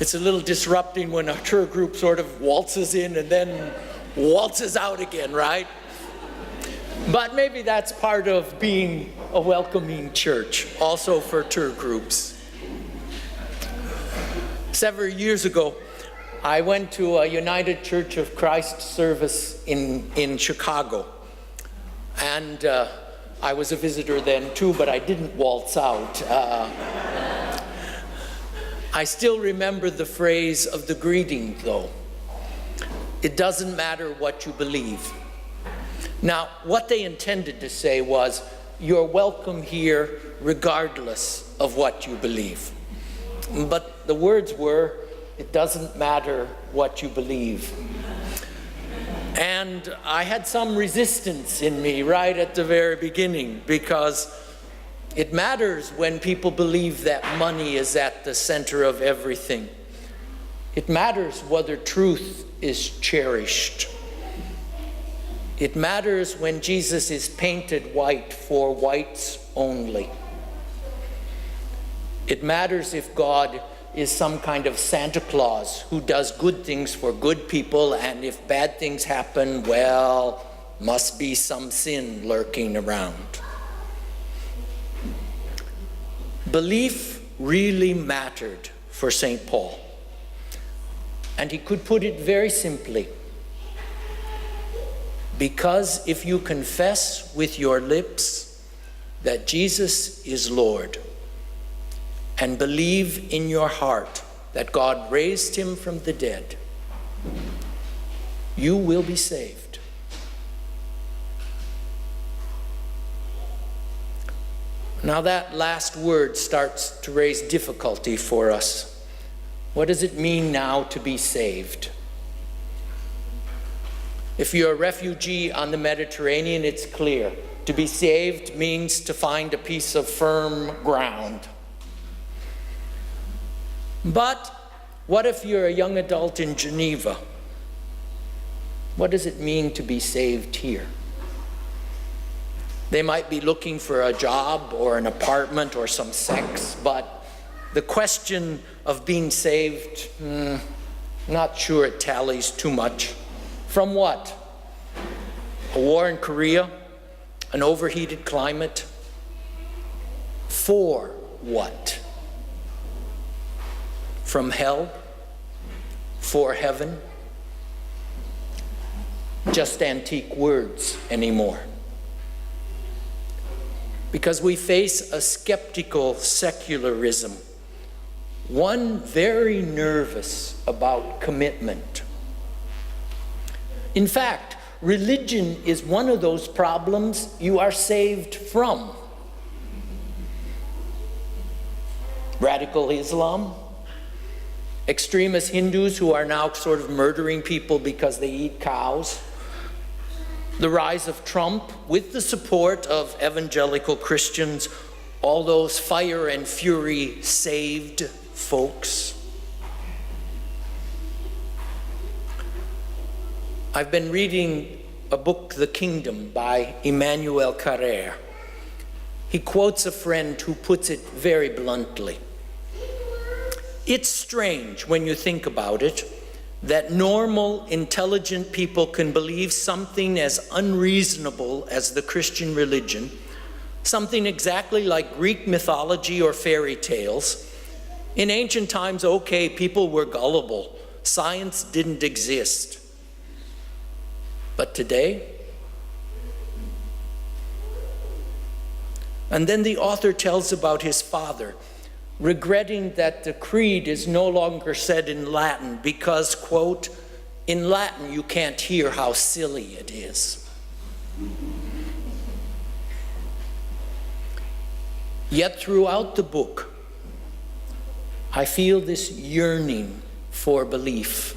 It's a little disrupting when a tour group sort of waltzes in and then waltzes out again, right? But maybe that's part of being a welcoming church, also for tour groups. Several years ago, I went to a United Church of Christ service in Chicago. And I was a visitor then too, but I didn't waltz out. I still remember the phrase of the greeting, though. It doesn't matter what you believe. Now, what they intended to say was, you're welcome here regardless of what you believe. But the words were, it doesn't matter what you believe. And I had some resistance in me right at the very beginning, because it matters when people believe that money is at the center of everything. It matters whether truth is cherished. It matters when Jesus is painted white for whites only. It matters if God is some kind of Santa Claus who does good things for good people, and if bad things happen, well, must be some sin lurking around. Belief really mattered for St. Paul. And he could put it very simply. Because if you confess with your lips that Jesus is Lord, and believe in your heart that God raised him from the dead, you will be saved. Now that last word starts to raise difficulty for us. What does it mean now to be saved? If you're a refugee on the Mediterranean, it's clear. To be saved means to find a piece of firm ground. But what if you're a young adult in Geneva? What does it mean to be saved here? They might be looking for a job or an apartment or some sex, but the question of being saved, not sure it tallies too much. From what? A war in Korea? An overheated climate? For what? From hell? For heaven? Just antique words anymore. Because we face a skeptical secularism, one very nervous about commitment. In fact, religion is one of those problems you are saved from. Radical Islam, extremist Hindus who are now sort of murdering people because they eat cows, the rise of Trump with the support of evangelical Christians, all those fire and fury saved folks. I've been reading a book, The Kingdom, by Emmanuel Carrère. He quotes a friend who puts it very bluntly. It's strange when you think about it, that normal, intelligent people can believe something as unreasonable as the Christian religion, something exactly like Greek mythology or fairy tales. In ancient times, okay, people were gullible. Science didn't exist. But today? And then the author tells about his father, regretting that the creed is no longer said in Latin because, quote, in Latin you can't hear how silly it is. Yet throughout the book, I feel this yearning for belief.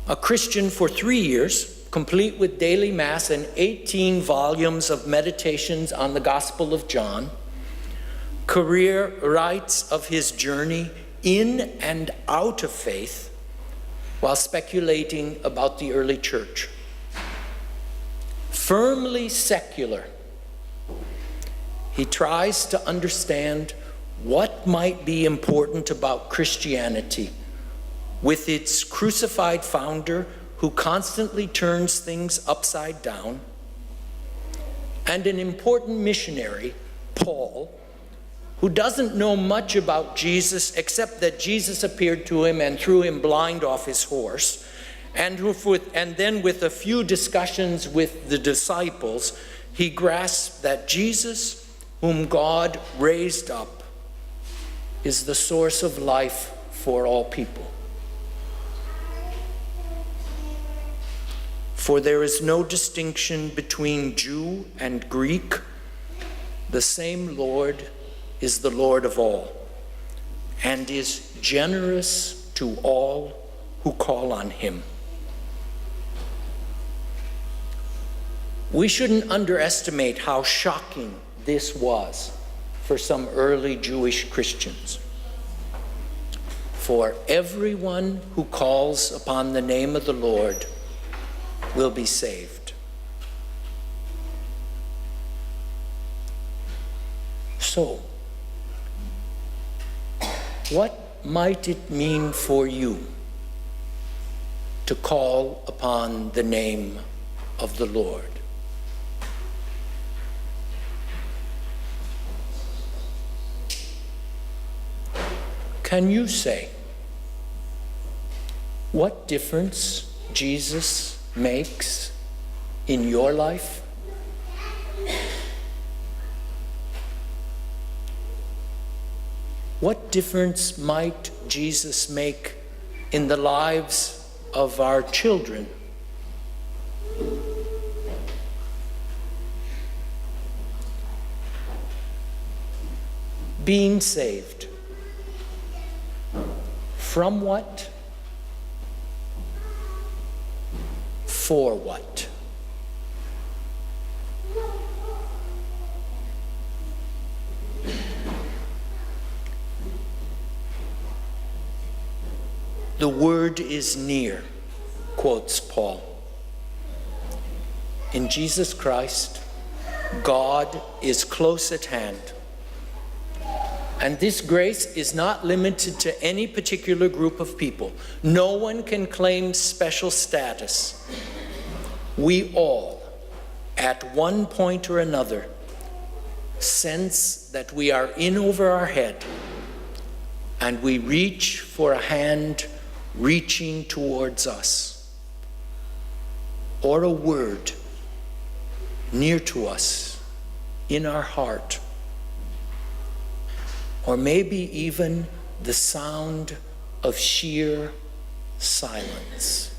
A Christian for 3 years, complete with daily mass and 18 volumes of meditations on the Gospel of John, Carrère writes of his journey in and out of faith while speculating about the early church. Firmly secular, he tries to understand what might be important about Christianity with its crucified founder who constantly turns things upside down, and an important missionary, Paul, who doesn't know much about Jesus except that Jesus appeared to him and threw him blind off his horse, and then with a few discussions with the disciples, he grasped that Jesus, whom God raised up, is the source of life for all people. For there is no distinction between Jew and Greek. The same Lord is the Lord of all, and is generous to all who call on him. We shouldn't underestimate how shocking this was for some early Jewish Christians. For everyone who calls upon the name of the Lord will be saved. So, what might it mean for you to call upon the name of the Lord? Can you say, what difference Jesus makes in your life? What difference might Jesus make in the lives of our children? Being saved. From what? For what? The word is near, quotes Paul. In Jesus Christ, God is close at hand. And this grace is not limited to any particular group of people. No one can claim special status. We all, at one point or another, sense that we are in over our head, and we reach for a hand reaching towards us, or a word near to us in our heart, or maybe even the sound of sheer silence.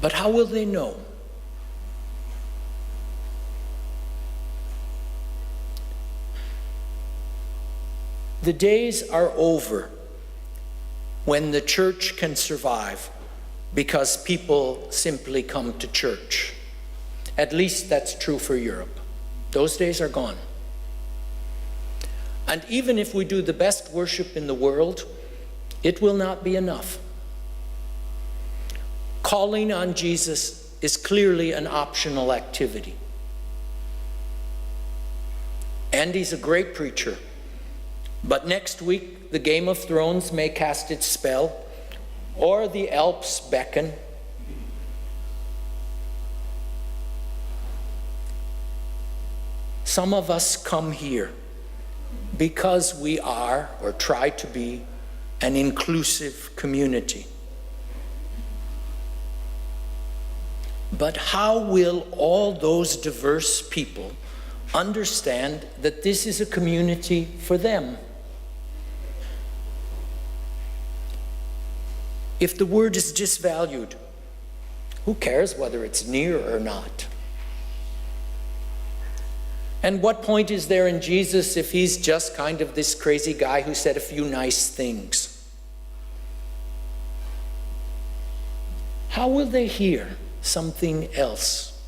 But how will they know? The days are over when the church can survive because people simply come to church. At least that's true for Europe. Those days are gone. And even if we do the best worship in the world, it will not be enough. Calling on Jesus is clearly an optional activity. And he's a great preacher. But next week, the Game of Thrones may cast its spell, or the Alps beckon. Some of us come here because we are, or try to be, an inclusive community. But how will all those diverse people understand that this is a community for them? If the word is disvalued, who cares whether it's near or not? And what point is there in Jesus if he's just kind of this crazy guy who said a few nice things? How will they hear something else?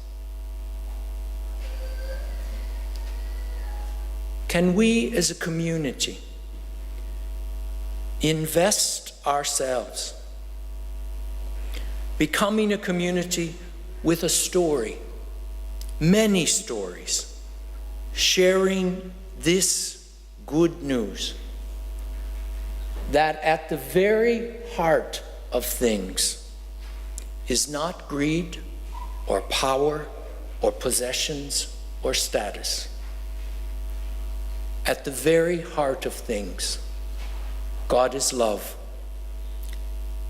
Can we as a community invest ourselves, becoming a community with a story, many stories sharing this good news, that at the very heart of things is not greed or power or possessions or status. At the very heart of things, God is love.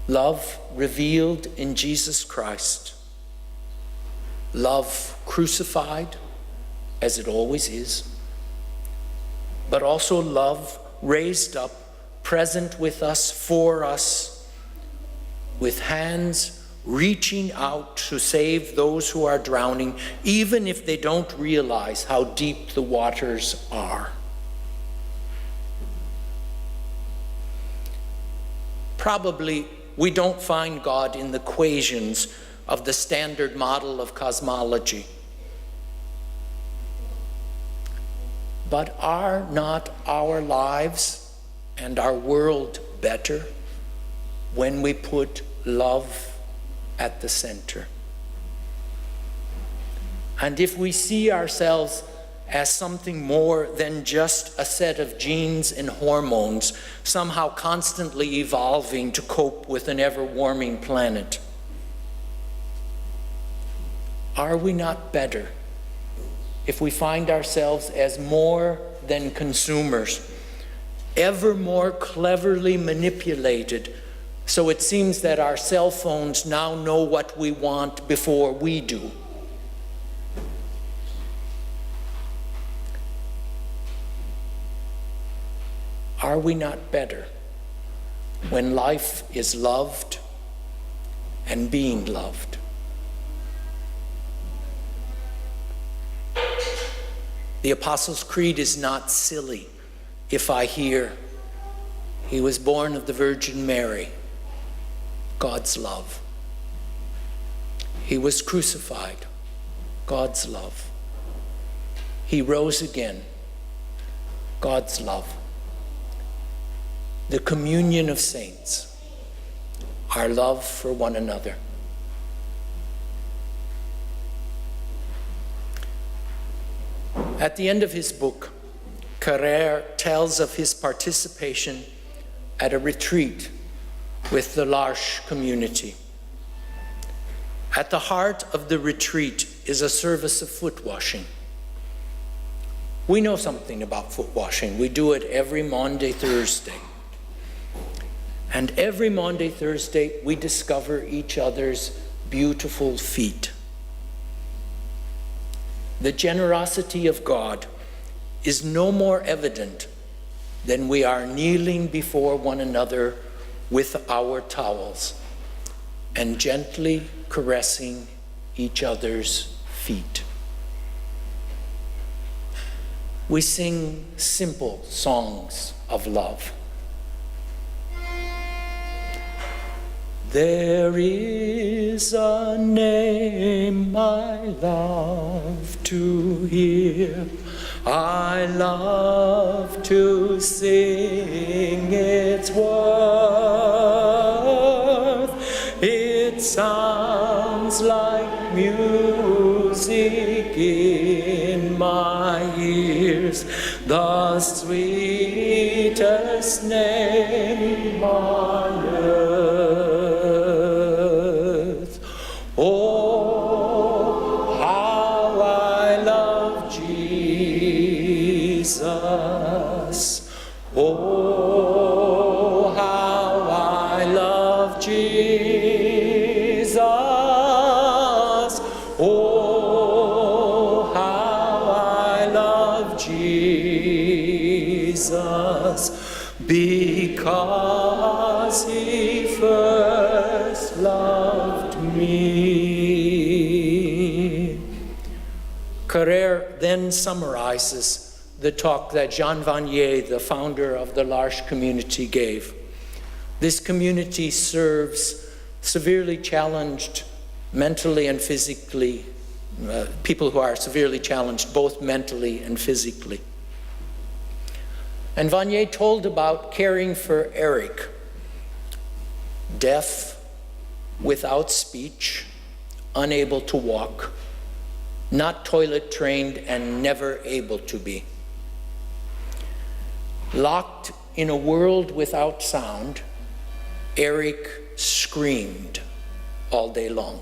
Love revealed in Jesus Christ. Love crucified, as it always is, but also love raised up, present with us, for us, with hands reaching out to save those who are drowning, even if they don't realize how deep the waters are. Probably we don't find God in the equations of the standard model of cosmology. But are not our lives and our world better when we put love at the center? And if we see ourselves as something more than just a set of genes and hormones, somehow constantly evolving to cope with an ever-warming planet, are we not better if we find ourselves as more than consumers, ever more cleverly manipulated, so it seems that our cell phones now know what we want before we do? Are we not better when life is loved and being loved? The Apostles' Creed is not silly if I hear, he was born of the Virgin Mary, God's love. He was crucified, God's love. He rose again, God's love. The communion of saints, our love for one another. At the end of his book, Carrère tells of his participation at a retreat with the L'Arche community. At the heart of the retreat is a service of foot washing. We know something about foot washing. We do it every Maundy Thursday. And every Maundy Thursday, we discover each other's beautiful feet. The generosity of God is no more evident than we are kneeling before one another with our towels and gently caressing each other's feet. We sing simple songs of love. There is a name I love to hear, I love to sing its worth. It sounds like music in my ears, the sweetest name on earth. Oh, how I love Jesus. Oh, how I love Jesus. Oh, how I love Jesus. Because he first loved me. Carrère then summarizes the talk that Jean Vanier, the founder of the L'Arche community, gave. This community serves severely challenged mentally and physically, people who are severely challenged both mentally and physically. And Vanier told about caring for Eric, deaf, without speech, unable to walk, not toilet trained and never able to be. Locked in a world without sound, Eric screamed all day long,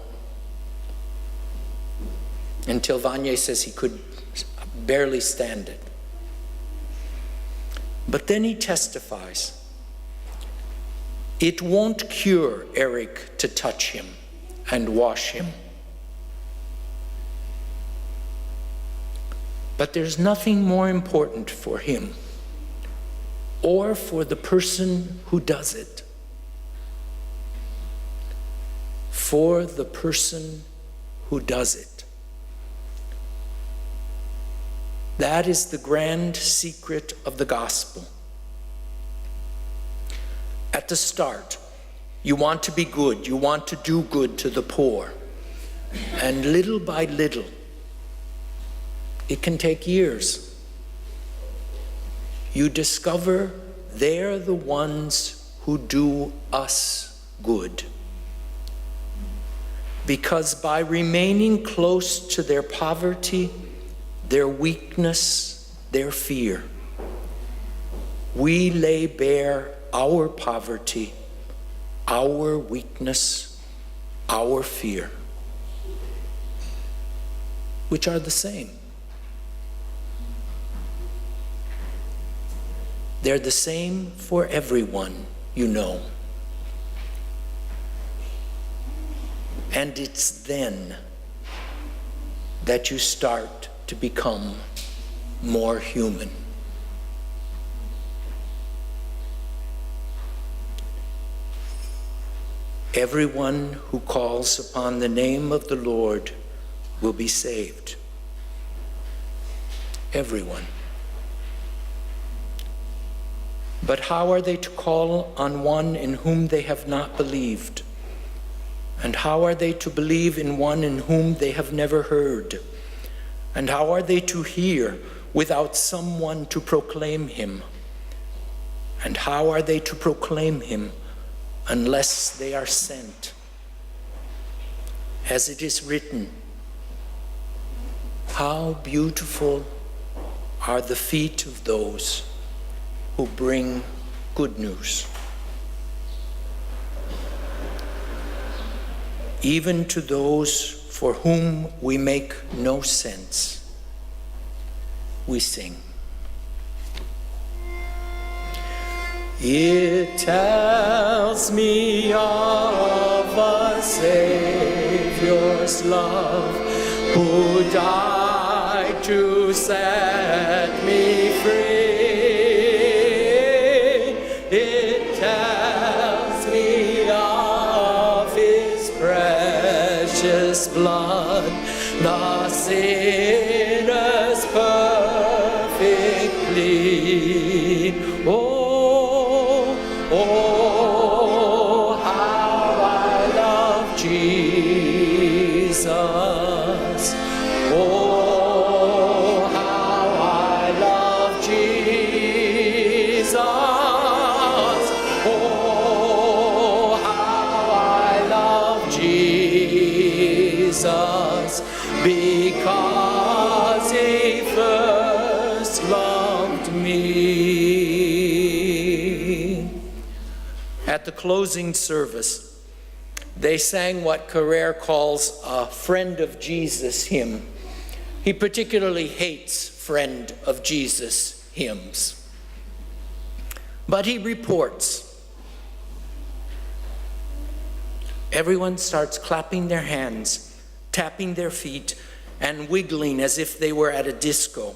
until Vanya says he could barely stand it. But then he testifies, it won't cure Eric to touch him and wash him. But there's nothing more important for him or for the person who does it. For the person who does it. That is the grand secret of the gospel. At the start, you want to be good, you want to do good to the poor. And little by little, it can take years, you discover they're the ones who do us good. Because by remaining close to their poverty, their weakness, their fear, we lay bare our poverty, our weakness, our fear, which are the same. They're the same for everyone, you know. And it's then that you start to become more human. Everyone who calls upon the name of the Lord will be saved. Everyone. But how are they to call on one in whom they have not believed? And how are they to believe in one in whom they have never heard? And how are they to hear without someone to proclaim him? And how are they to proclaim him unless they are sent? As it is written, how beautiful are the feet of those who bring good news. Even to those for whom we make no sense, we sing. It tells me of a Savior's love, who died to set me free. It tells me of his precious blood, the sinner's perfect plea. Oh, oh, how I love Jesus. Oh, how I love Jesus. Oh, how I love Jesus, because he first loved me. At the closing service, they sang what Carrere calls a Friend of Jesus hymn. He particularly hates Friend of Jesus hymns. But he reports, everyone starts clapping their hands, tapping their feet, and wiggling as if they were at a disco.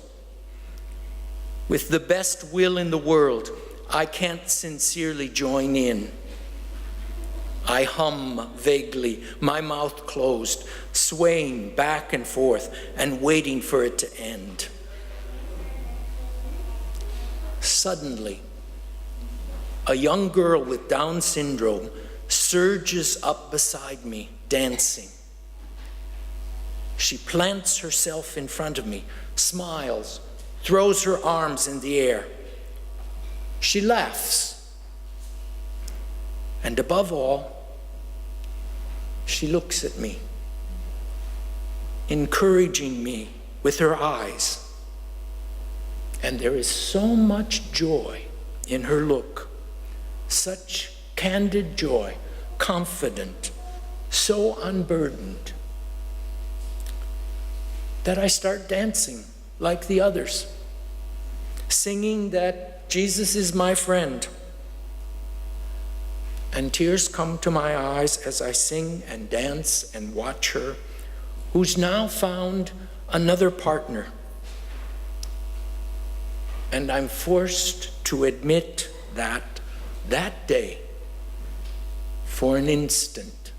With the best will in the world, I can't sincerely join in. I hum vaguely, my mouth closed, swaying back and forth and waiting for it to end. Suddenly, a young girl with Down syndrome surges up beside me, dancing. She plants herself in front of me, smiles, throws her arms in the air. She laughs. And above all, she looks at me encouraging me with her eyes. And there is so much joy in her look, such candid joy, confident, so unburdened, that I start dancing like the others, singing that Jesus is my friend. And tears come to my eyes as I sing and dance and watch her, who's now found another partner. And I'm forced to admit that that day, for an instant,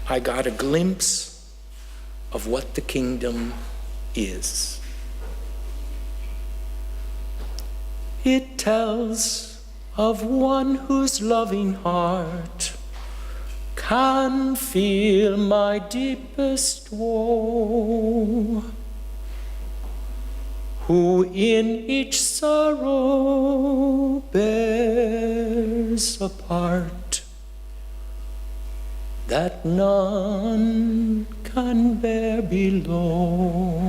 I got a glimpse of what the kingdom is. It tells of one whose loving heart can feel my deepest woe, who in each sorrow bears a part that none can bear below.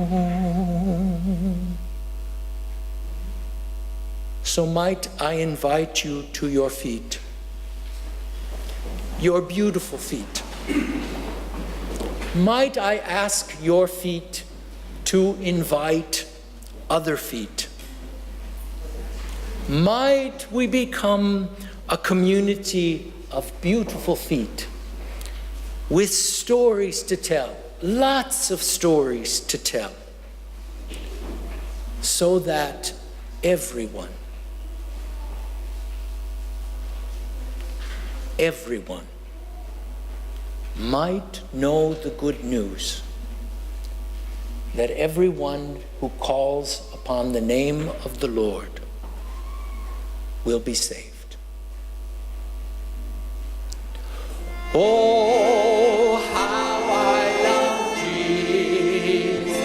So might I invite you to your feet, your beautiful feet. Might I ask your feet to invite other feet? Might we become a community of beautiful feet with stories to tell, lots of stories to tell, so that everyone might know the good news, that everyone who calls upon the name of the Lord will be saved. Oh, how I love Jesus.